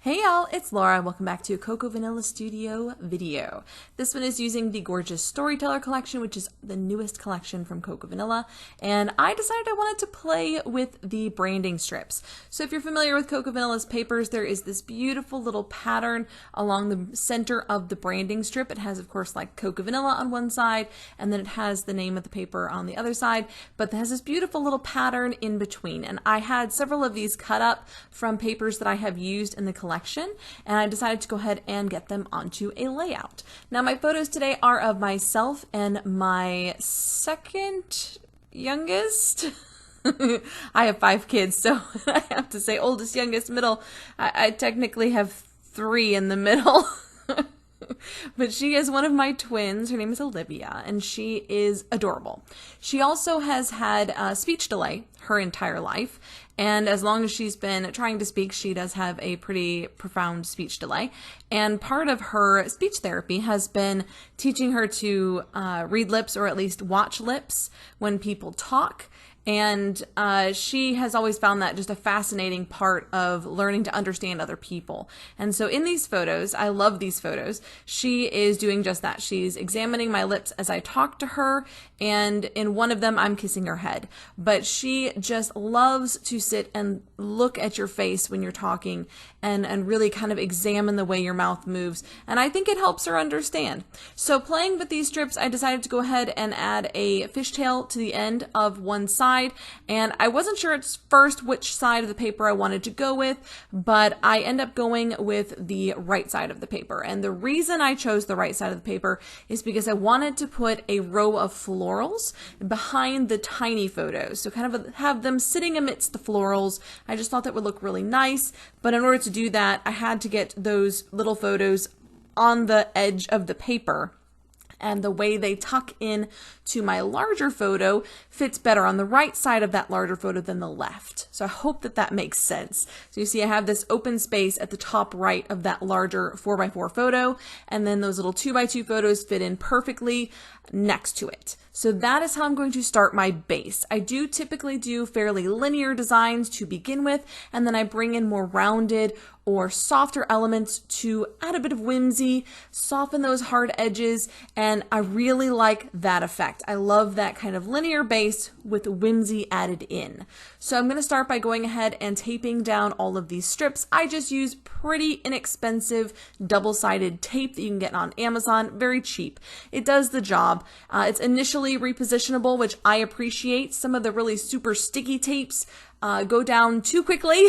Hey y'all, it's Laura. Welcome back to Cocoa Vanilla Studio video. This one is using the gorgeous Storyteller collection, which is the newest collection from Cocoa Vanilla, and I decided I wanted to play with the branding strips. So if you're familiar with Cocoa Vanilla's papers, there is this beautiful little pattern along the center of the branding strip. It has, of course, like Cocoa Vanilla on one side, and then it has the name of the paper on the other side, but it has this beautiful little pattern in between. And I had several of these cut up from papers that I have used in the collection, and I decided to go ahead and get them onto a layout. Now my photos today are of myself and my second youngest. I have 5 kids, so I have to say oldest, youngest, middle. I technically have 3 in the middle. But she is one of my twins. Her name is Olivia, and she is adorable. She also has had speech delay her entire life, and as long as she's been trying to speak, she does have a pretty profound speech delay. And part of her speech therapy has been teaching her to read lips, or at least watch lips when people talk. And she has always found that just a fascinating part of learning to understand other people. And so in these photos, I love these photos, she is doing just that. She's examining my lips as I talk to her, and in one of them, I'm kissing her head. But she just loves to sit and look at your face when you're talking and really kind of examine the way your mouth moves. And I think it helps her understand. So playing with these strips, I decided to go ahead and add a fishtail to the end of one side. And I wasn't sure at first which side of the paper I wanted to go with, but I end up going with the right side of the paper. And the reason I chose the right side of the paper is because I wanted to put a row of florals behind the tiny photos. So kind of have them sitting amidst the florals. I just thought that would look really nice. But in order to do that, I had to get those little photos on the edge of the paper. And the way they tuck in to my larger photo fits better on the right side of that larger photo than the left. So I hope that that makes sense. So you see I have this open space at the top right of that larger 4x4 photo, and then those little 2x2 photos fit in perfectly next to it. So that is how I'm going to start my base. I do typically do fairly linear designs to begin with, and then I bring in more rounded or softer elements to add a bit of whimsy, soften those hard edges, and I really like that effect. I love that kind of linear base with whimsy added in. So I'm going to start by going ahead and taping down all of these strips. I just use pretty inexpensive double-sided tape that you can get on Amazon, very cheap. It does the job. It's initially repositionable, which I appreciate. Some of the really super sticky tapes go down too quickly.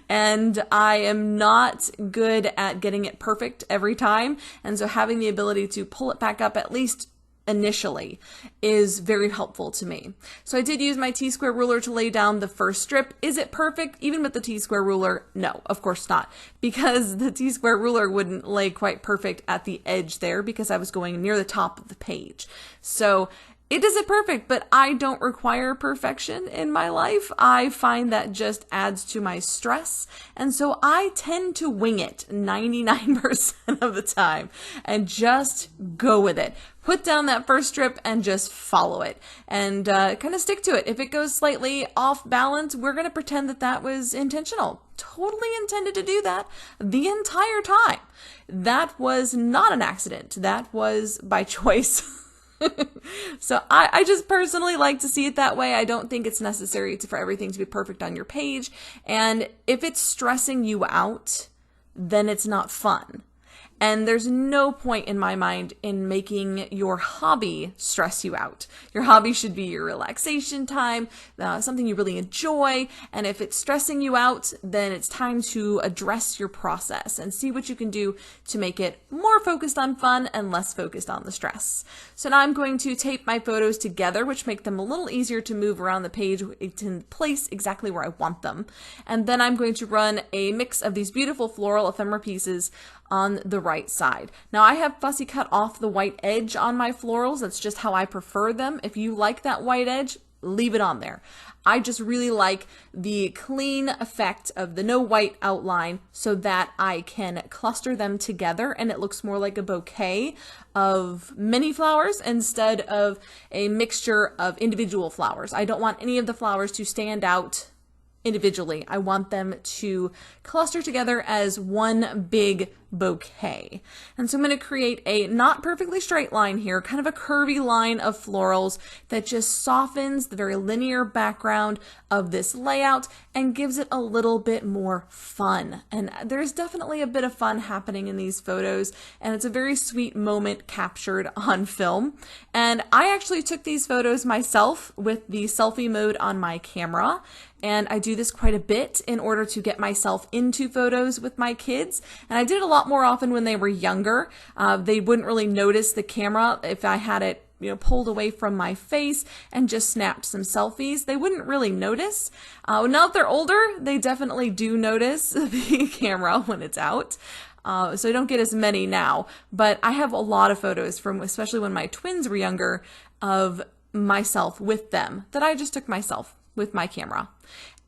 And I am not good at getting it perfect every time. And so having the ability to pull it back up at least initially is very helpful to me. So I did use my T-square ruler to lay down the first strip. Is it perfect? Even with the T-square ruler? No, of course not, because the T-square ruler wouldn't lay quite perfect at the edge there because I was going near the top of the page. So it isn't perfect, but I don't require perfection in my life. I find that just adds to my stress. And so I tend to wing it 99% of the time and just go with it. Put down that first strip and just follow it and kind of stick to it. If it goes slightly off balance, we're going to pretend that that was intentional. Totally intended to do that the entire time. That was not an accident. That was by choice. So I just personally like to see it that way. I don't think it's necessary for everything to be perfect on your page. And if it's stressing you out, then it's not fun. And there's no point in my mind in making your hobby stress you out. Your hobby should be your relaxation time, something you really enjoy. And if it's stressing you out, then it's time to address your process and see what you can do to make it more focused on fun and less focused on the stress. So now I'm going to tape my photos together, which make them a little easier to move around the page to place exactly where I want them. And then I'm going to run a mix of these beautiful floral ephemera pieces on the right side. Now I have fussy cut off the white edge on my florals. That's just how I prefer them. If you like that white edge, leave it on there. I just really like the clean effect of the no white outline so that I can cluster them together and it looks more like a bouquet of many flowers instead of a mixture of individual flowers. I don't want any of the flowers to stand out individually. I want them to cluster together as one big bouquet. And so I'm going to create a not perfectly straight line here, kind of a curvy line of florals that just softens the very linear background of this layout and gives it a little bit more fun. And there's definitely a bit of fun happening in these photos, and it's a very sweet moment captured on film. And I actually took these photos myself with the selfie mode on my camera. And I do this quite a bit in order to get myself into photos with my kids. And I did it a lot more often when they were younger. They wouldn't really notice the camera if I had it pulled away from my face and just snapped some selfies. They wouldn't really notice. Now that they're older, they definitely do notice the camera when it's out. So I don't get as many now, but I have a lot of photos from, especially when my twins were younger, of myself with them that I just took myself with my camera.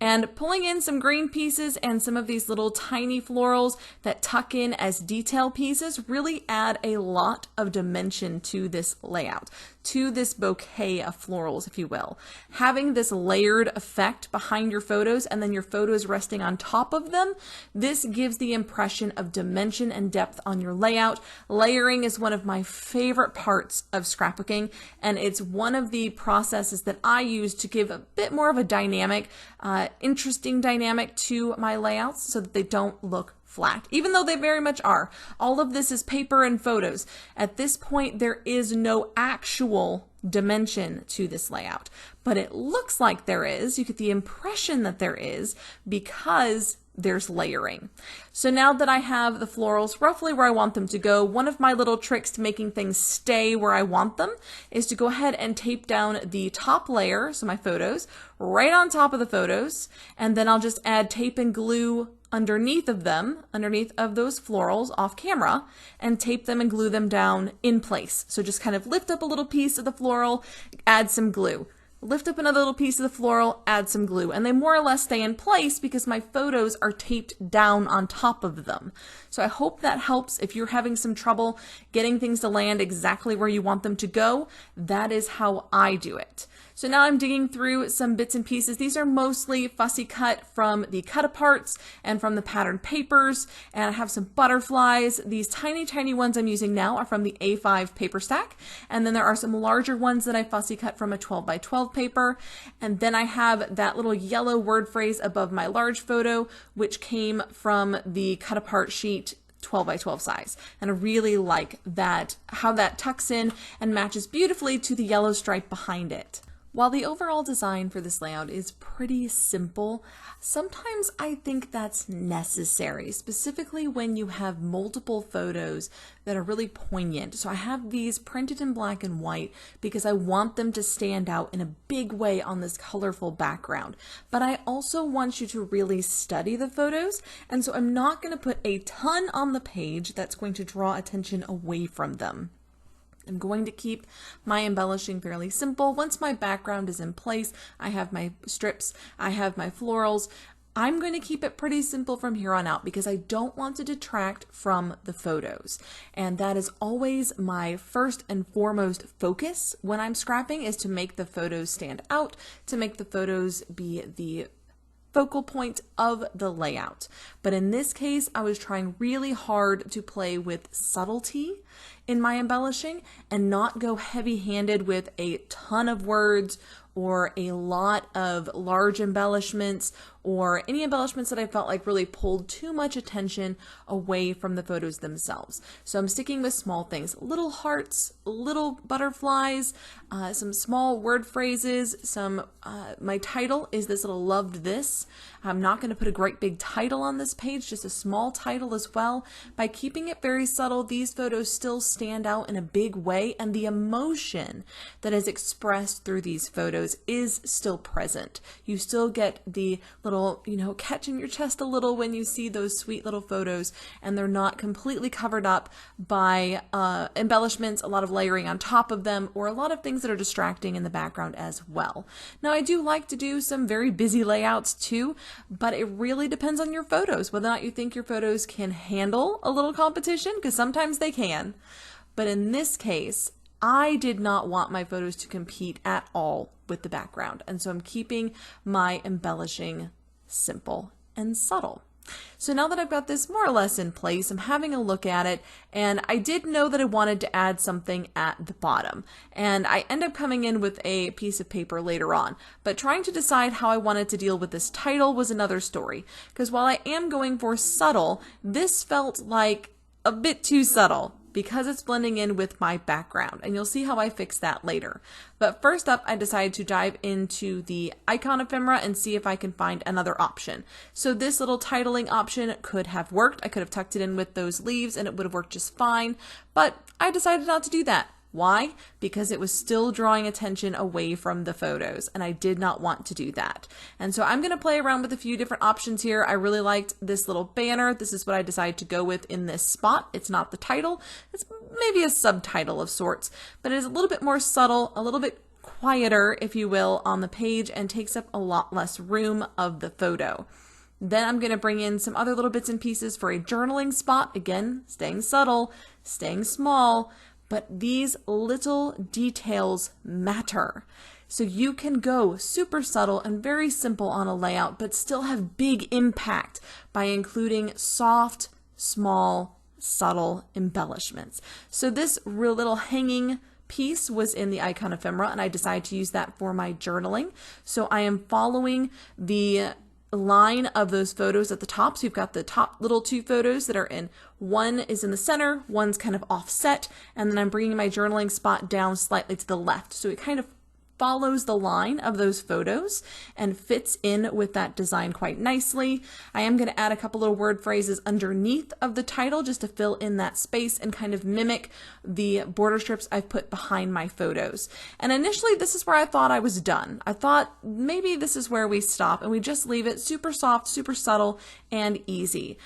And pulling in some green pieces and some of these little tiny florals that tuck in as detail pieces really add a lot of dimension to this layout, to this bouquet of florals, if you will. Having this layered effect behind your photos and then your photos resting on top of them, this gives the impression of dimension and depth on your layout. Layering is one of my favorite parts of scrapbooking, and it's one of the processes that I use to give a bit more of a dynamic, interesting dynamic to my layouts so that they don't look flat, even though they very much are. All of this is paper and photos. At this point, there is no actual dimension to this layout, but it looks like there is. You get the impression that there is because there's layering. So now that I have the florals roughly where I want them to go, one of my little tricks to making things stay where I want them is to go ahead and tape down the top layer, so my photos, right on top of the photos, and then I'll just add tape and glue underneath of them, underneath of those florals off camera, and tape them and glue them down in place. So just kind of lift up a little piece of the floral, add some glue. Lift up another little piece of the floral, add some glue, and they more or less stay in place because my photos are taped down on top of them. So I hope that helps. If you're having some trouble getting things to land exactly where you want them to go, that is how I do it. So now I'm digging through some bits and pieces. These are mostly fussy cut from the cut-aparts and from the patterned papers, and I have some butterflies. These tiny, tiny ones I'm using now are from the A5 paper stack, and then there are some larger ones that I fussy cut from a 12 by 12 paper, and then I have that little yellow word phrase above my large photo, which came from the cut-apart sheet 12 by 12 size. And I really like that, how that tucks in and matches beautifully to the yellow stripe behind it. While the overall design for this layout is pretty simple, sometimes I think that's necessary, specifically when you have multiple photos that are really poignant. So I have these printed in black and white because I want them to stand out in a big way on this colorful background. But I also want you to really study the photos, and so I'm not going to put a ton on the page that's going to draw attention away from them. I'm going to keep my embellishing fairly simple. Once my background is in place, I have my strips, I have my florals. I'm going to keep it pretty simple from here on out because I don't want to detract from the photos. And that is always my first and foremost focus when I'm scrapping, is to make the photos stand out, to make the photos be the focal point of the layout. But in this case, I was trying really hard to play with subtlety in my embellishing and not go heavy-handed with a ton of words or a lot of large embellishments or any embellishments that I felt like really pulled too much attention away from the photos themselves. So I'm sticking with small things, little hearts, little butterflies, some small word phrases, my title is this little loved this. I'm not going to put a great big title on this page, just a small title as well. By keeping it very subtle, these photos still stand out in a big way, and the emotion that is expressed through these photos is still present. You still get the little, catch in your chest a little when you see those sweet little photos, and they're not completely covered up by embellishments, a lot of layering on top of them, or a lot of things that are distracting in the background as well. Now, I do like to do some very busy layouts too, but it really depends on your photos, whether or not you think your photos can handle a little competition, because sometimes they can. But in this case, I did not want my photos to compete at all with the background, and so I'm keeping my embellishing simple and subtle. So now that I've got this more or less in place, I'm having a look at it, and I did know that I wanted to add something at the bottom, and I end up coming in with a piece of paper later on, but trying to decide how I wanted to deal with this title was another story, because while I am going for subtle, this felt like a bit too subtle, because it's blending in with my background, and you'll see how I fix that later. But first up, I decided to dive into the icon ephemera and see if I can find another option. So this little titling option could have worked. I could have tucked it in with those leaves and it would have worked just fine, but I decided not to do that. Why? Because it was still drawing attention away from the photos, and I did not want to do that. And so I'm going to play around with a few different options here. I really liked this little banner. This is what I decided to go with in this spot. It's not the title. It's maybe a subtitle of sorts, but it is a little bit more subtle, a little bit quieter, if you will, on the page, and takes up a lot less room of the photo. Then I'm going to bring in some other little bits and pieces for a journaling spot. Again, staying subtle, staying small, but these little details matter. So you can go super subtle and very simple on a layout, but still have big impact by including soft, small, subtle embellishments. So this real little hanging piece was in the icon ephemera, and I decided to use that for my journaling. So I am following the line of those photos at the top. So you've got the top little two photos that are in, one is in the center, one's kind of offset, and then I'm bringing my journaling spot down slightly to the left. So it kind of follows the line of those photos and fits in with that design quite nicely. I am going to add a couple little word phrases underneath of the title just to fill in that space and kind of mimic the border strips I've put behind my photos. And initially this is where I thought I was done. I thought maybe this is where we stop and we just leave it super soft, super subtle, and easy.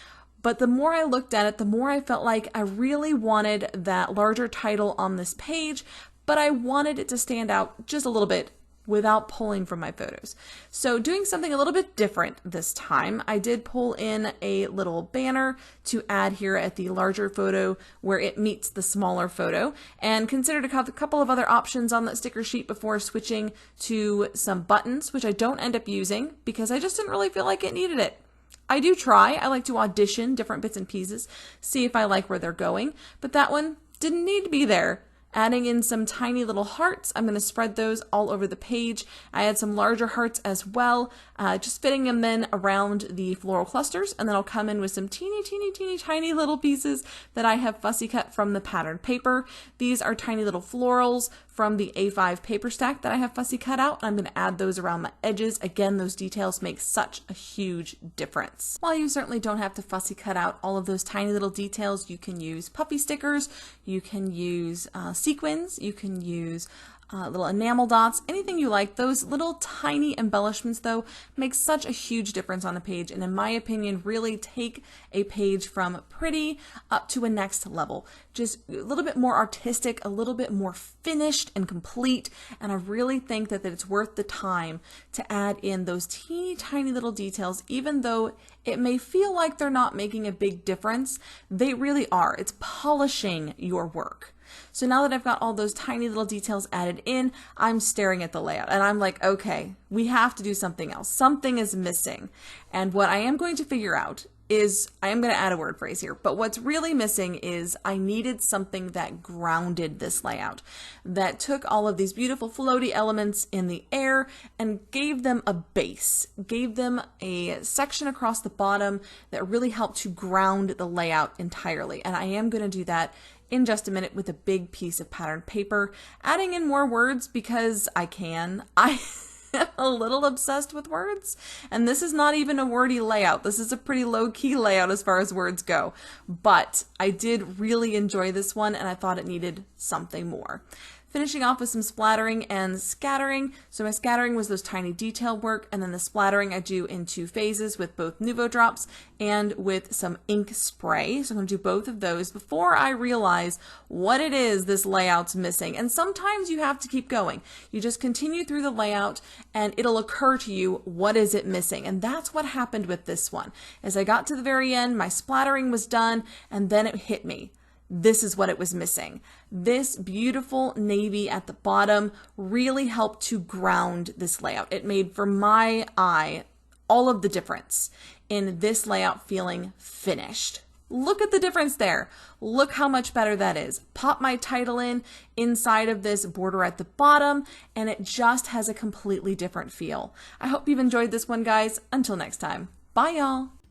But the more I looked at it, the more I felt like I really wanted that larger title on this page, but I wanted it to stand out just a little bit without pulling from my photos. So doing something a little bit different this time, I did pull in a little banner to add here at the larger photo where it meets the smaller photo, and considered a couple of other options on that sticker sheet before switching to some buttons, which I don't end up using because I just didn't really feel like it needed it. I do try. I like to audition different bits and pieces, see if I like where they're going, but that one didn't need to be there. Adding in some tiny little hearts. I'm going to spread those all over the page. I had some larger hearts as well, just fitting them then around the floral clusters, and then I'll come in with some teeny tiny little pieces that I have fussy cut from the patterned paper. These are tiny little florals from the A5 paper stack that I have fussy cut out. I'm going to add those around the edges. Again, those details make such a huge difference. While you certainly don't have to fussy cut out all of those tiny little details, you can use puffy stickers, you can use sequins, you can use little enamel dots, anything you like. Those little tiny embellishments though make such a huge difference on a page, and in my opinion really take a page from pretty up to a next level. Just a little bit more artistic, a little bit more finished and complete, and I really think that it's worth the time to add in those teeny tiny little details. Even though it may feel like they're not making a big difference, they really are. It's polishing your work. So now that I've got all those tiny little details added in, I'm staring at the layout and I'm like, okay, we have to do something else. Something is missing. And what I am going to figure out is, I am going to add a word phrase here, but what's really missing is I needed something that grounded this layout, that took all of these beautiful floaty elements in the air and gave them a base, gave them a section across the bottom that really helped to ground the layout entirely. And I am going to do that in just a minute with a big piece of patterned paper, adding in more words because I can. I am a little obsessed with words, and this is not even a wordy layout. This is a pretty low-key layout as far as words go, but I did really enjoy this one and I thought it needed something more. Finishing off with some splattering and scattering. So my scattering was those tiny detail work, and then the splattering I do in 2 phases with both Nuvo drops and with some ink spray. So I'm going to do both of those before I realize what it is this layout's missing. And sometimes you have to keep going. You just continue through the layout and it'll occur to you, what is it missing? And that's what happened with this one. As I got to the very end, my splattering was done, and then it hit me. This is what it was missing. This beautiful navy at the bottom really helped to ground this layout. It made, for my eye, all of the difference in this layout feeling finished. Look at the difference there. Look how much better that is. Pop my title in inside of this border at the bottom, and it just has a completely different feel. I hope you've enjoyed this one, guys. Until next time. Bye, y'all.